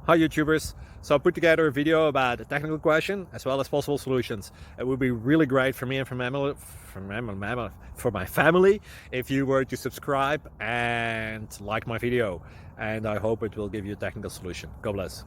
Hi YouTubers! So I put together a video about a technical question as well as possible solutions. It would be really great for me and for my family if you were to subscribe and like my video, and I hope it will give you a technical solution. God bless.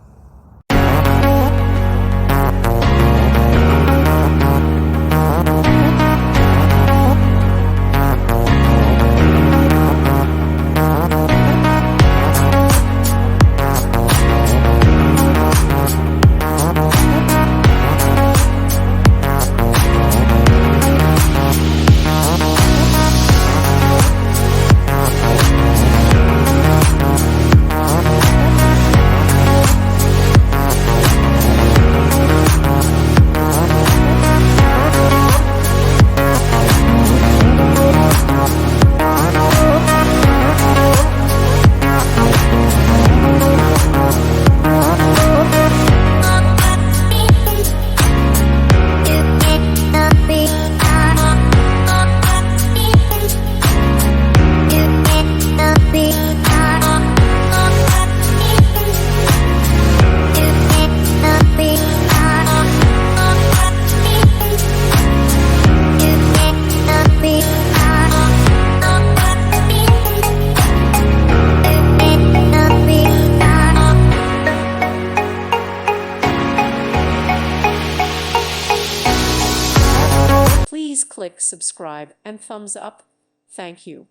Please click subscribe and thumbs up. Thank you.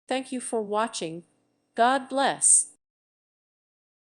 Thank you for watching. God bless.